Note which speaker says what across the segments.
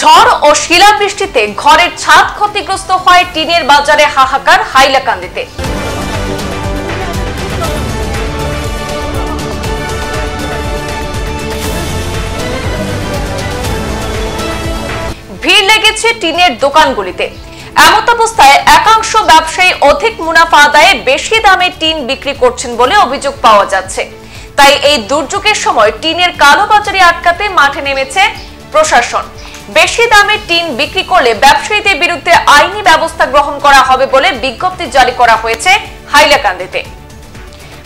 Speaker 1: ঝড় ও শিলাবৃষ্টিতে ঘরের ছাদ ক্ষতিগ্রস্ত হয় টিনের বাজারে হাহাকার হাইলাকান্দিতে। ভিড় লেগেছে টিনের দোকানগুলিতে। এমত অবস্থায় একাংশ ব্যবসায়ী অধিক মুনাফা আদায়ে বেশি দামে টিন বিক্রি করছেন বলে অভিযোগ পাওয়া যাচ্ছে। তাই এই দুর্যোগের সময় টিনের কালোবাজারি আটকাতে মাঠে নেমেছে প্রশাসন। বেশি দামে টিন বিক্রি করলে ব্যবসায়ীদের বিরুদ্ধে আইনি ব্যবস্থা গ্রহণ করা হবে বলে বিজ্ঞপ্তি জারি করা হয়েছে হাইলাকান্দিতে।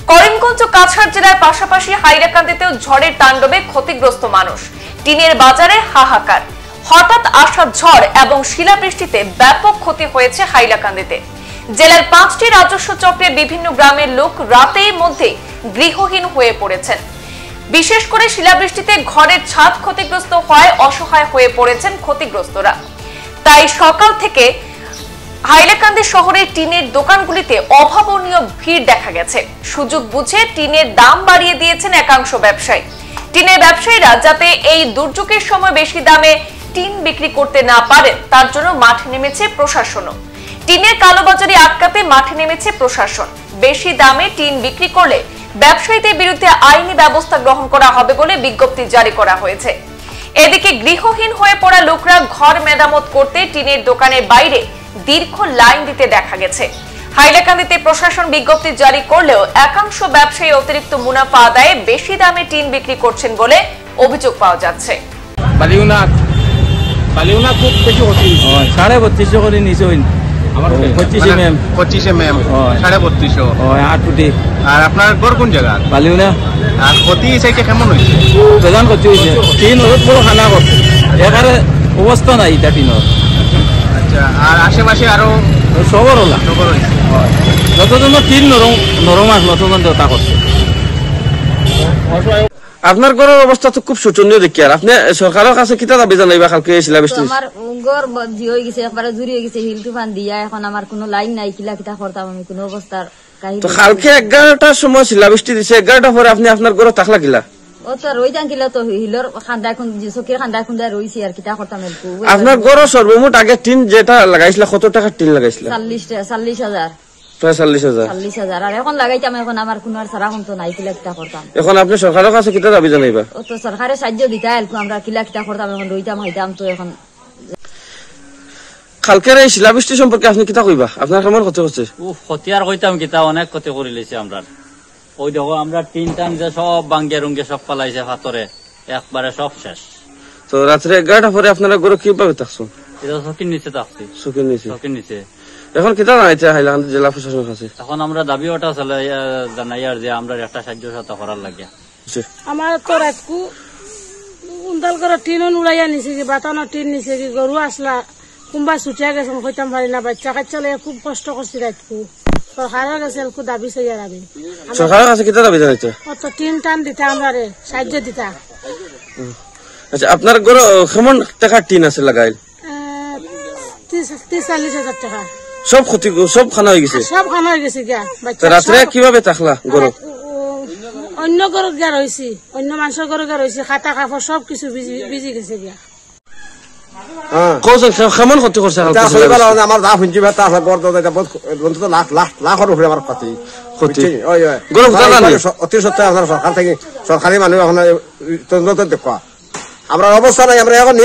Speaker 1: করিমগঞ্জ ও কাছাড় জেলার পাশাপাশি হাইলাকান্দিতেও ঝড়ের তাণ্ডবে ক্ষতিগ্রস্ত মানুষ। টিনের বাজারে হাহাকার। হঠাৎ আসা ঝড় এবং শিলাবৃষ্টিতে ব্যাপক ক্ষতি হয়েছে হাইলাকান্দিতে। জেলার 5টি রাজস্ব চক্রে বিভিন্ন গ্রামের লোক রাতের মধ্যে গৃহহীন হয়ে পড়েছেন। বিশেষ করে শিলাবৃষ্টিতে ঘরের ছাদ ক্ষতিগ্রস্ত হয় অসহায় হয়ে পড়েছেন ক্ষতিগ্রস্তরা। তাই সকাল থেকে হাইলাকান্দি শহরের টিনের দোকানগুলিতে অভাবনীয় ভিড় দেখা গেছে। সুযোগ বুঝে টিনের দাম বাড়িয়ে দিয়েছেন একাংশ ব্যবসায়ী। টিনের ব্যবসায়ীরা যাতে এই দুর্যোগের সময় বেশি দামে টিন বিক্রি করতে না পারেন তার জন্য মাঠে নেমেছে প্রশাসনও। টিনের কালোবাজারি আটকাতে মাঠে নেমেছে প্রশাসন। বেশি দামে টিন বিক্রি করলে ব্যবসায়ীদের বিরুদ্ধে আইনি ব্যবস্থা গ্রহণ করা হবে বলে বিজ্ঞপ্তি জারি করা হয়েছে। এদিকে গৃহহীন হয়ে পড়া লোকরা ঘর মেরামত করতে টিনের দোকানের বাইরে দীর্ঘ লাইন দিতে দেখা গেছে। হাইলাকান্দিতে প্রশাসন বিজ্ঞপ্তি জারি করলেও একাংশ ব্যবসায়ী অতিরিক্ত মুনাফা আদায়ে বেশি দামে টিন বিক্রি করছেন বলে অভিযোগ পাওয়া যাচ্ছে।
Speaker 2: বালিউনা খুব বেশি হচ্ছে
Speaker 3: 3250 করে নিচে হইন
Speaker 2: আমার 25 mm 3250
Speaker 3: 8 ফুটি।
Speaker 2: আর আপনার ঘর কোন জায়গা?
Speaker 3: বালিউনা।
Speaker 2: আর ক্ষতি সাইকে কেমন হইছে?
Speaker 3: প্রধান ক্ষতি হইছে তিন বহুত বড় খানা করছে এবারে অবস্থা নাই এটা টিনের।
Speaker 2: আচ্ছা, আর আশেপাশে আরো
Speaker 3: সবর হলা
Speaker 2: হইছে
Speaker 3: যতজন তিন নরম আসলো ততজন দেওয়া করছে।
Speaker 4: আপনার ঘরের অবস্থা তো খুব শোচনীয় দেখি। আর আপনি সরকারের কাছে কিতা দাবি জানাইবা? কালকে শিলাবৃষ্টি
Speaker 5: আমার ঘর বদ্ধি হয়ে গেছে, একবারে জুড়ি হয়ে গেছে হিল তুফান দিয়া। এখন আমার কোনো লাইন নাই, কিলা কিতা করতাম আমি কোনো অবস্থার কাহিনী।
Speaker 4: তো কালকে 11টার সময় শিলাবৃষ্টি দিছে, 11টা পরে আপনি আপনার ঘরে থাকলা কিলা?
Speaker 5: ও তো রইতাম কিলা, তো হিলর খান্দা এখন চকির খান্দা খুন্দা রইছি আর কিতা করতাম।
Speaker 4: আপনার ঘর সর্বমোট আগে টিন যেটা লাগাইছিল কত টাকার টিন লাগাইছিল?
Speaker 5: 40,000
Speaker 4: প্রায় 40,000।
Speaker 5: আর এখন লাগাইতাম, এখন আমার কোনো আর সারা তো নাই, কিলা কিতা করতাম।
Speaker 4: এখন আপনি সরকারের কাছে কিতা দাবি জানাইবা?
Speaker 5: ও তো সরকারে সাহায্য দিতা আমরা কিলা কিতা করতাম, এখন রইতাম হাইতাম। তো এখন
Speaker 4: কালকের এই শিলাবৃষ্টি সম্পর্কে আপনি কিতা কইবা? আপনার কেমন ক্ষতি হচ্ছে?
Speaker 3: ক্ষতি আর কইতাম কিতা, অনেক ক্ষতি করে লেছে আমরা। ওই দেখো আমরা টিন টান যে সব বাঙ্গিয়া রুঙ্গে সব পালাইছে পাথরে, একবারে সব শেষ।
Speaker 4: তো রাত্রে 11টা পরে আপনারা ঘরে কিভাবে থাকছেন?
Speaker 3: এটা চকির নিচে থাকছি,
Speaker 4: চকির
Speaker 3: নিচে।
Speaker 4: এখন কিতা জানাইছে হাইলাকান্দি জেলা প্রশাসনের কাছে?
Speaker 3: এখন আমরা দাবি ওটা জানাই আর যে আমরা একটা সাহায্য সাথে করার লাগে।
Speaker 6: আমার তো রাতকু উন্দাল করে টিন উড়াইয়া নিছে কি, বাতানো টিন নিছে কি, গরু আসলা কোনবা ছুটিয়া গেছে হইতাম পারি না, বাচ্চা কাচ্চা লইয়া খুব কষ্ট করছি রাতকু। সরকারের কাছে দাবি চাই আর আমি।
Speaker 4: সরকারের কাছে কিতা দাবি জানাইছে?
Speaker 6: অত টিন টান দিতা আমরা সাহায্য দিতা।
Speaker 4: আচ্ছা, আপনার ঘরে কেমন টাকার টিন আছে লাগাইল?
Speaker 6: 30-40,000 টাকা।
Speaker 4: সব ক্ষতি, সব খানা হয়ে গেছে?
Speaker 6: সব খানা হয়ে গেছে গিয়া।
Speaker 4: রাত্রে কিভাবে থাকলা ঘরে?
Speaker 6: অন্য ঘরে গিয়া রয়েছি, অন্য মানুষের ঘরে গিয়া রয়েছি, খাতা কাপড় সব কিছু ভিজি গেছে গিয়া।
Speaker 4: কেমন ক্ষতি করছে?
Speaker 2: আমার দা শুনছি লাখের উপরে আমার ক্ষতি অতি সত্ত্বে আপনার সরকার থেকে সরকারি মানুষ এখন তদন্ত দেখা আমরা অবস্থা নাই। আমরা এখন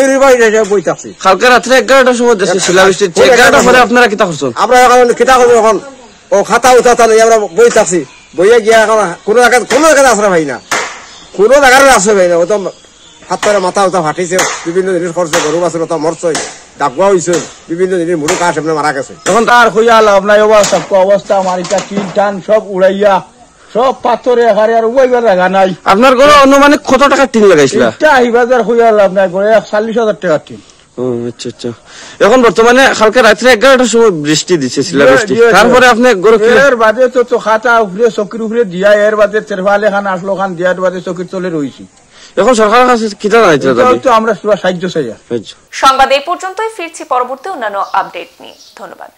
Speaker 2: বই থাকছি।
Speaker 4: কালকে রাত্রে 11টার সময় দেশে শিলাবৃষ্টি, 11টা পরে আপনারা কিতা করছেন?
Speaker 2: আমরা এখন কিতা করবো? এখন ও খাতা উঠা নেই, আমরা বই থাকছি। বইয়ে গিয়া এখন কোনো জায়গায় আশ্রয় পাই না, কোনো জায়গায় আশ্রয় পাই না। ও তো হাত পরে মাথা উঠা ফাটিছে, বিভিন্ন জিনিস করছে, গরু বাছুর তো মরছে, ডাকুয়া হয়েছে, বিভিন্ন জিনিস মুড়ু কাঠ এমনি মারা গেছে।
Speaker 7: এখন তার হইয়া লাভ নাই অবস্থা আমার এটা টিন টান সব উড়াইয়া সব পাথরে হারে আর উড়াইবার জায়গা নাই।
Speaker 4: আপনার ঘরে অনুমানিক কত টাকার টিন লাগাইছিল?
Speaker 7: এটা আহিবাজার হইয়া লাভ নাই, ঘরে 40,000 টাকার টিন।
Speaker 4: আচ্ছা আচ্ছা। এখন বর্তমানে কালকে রাত্রে 11টার সময় বৃষ্টি দিচ্ছে, শিলাবৃষ্টি, তারপরে আপনি
Speaker 7: এর বাদে তো খাতা উপরে চকির উপরে দিয়া, এর বাদে তেরফালে খান আসলো খান দিয়ার বাদে চকির তলে রয়েছি।
Speaker 4: এখন সরকারের কাছে কিতা জানাইছে?
Speaker 7: আমরা সাহায্য চাই।
Speaker 1: সংবাদ এই পর্যন্তই, ফিরছি পরবর্তী অন্যান্য আপডেট নিয়ে। ধন্যবাদ।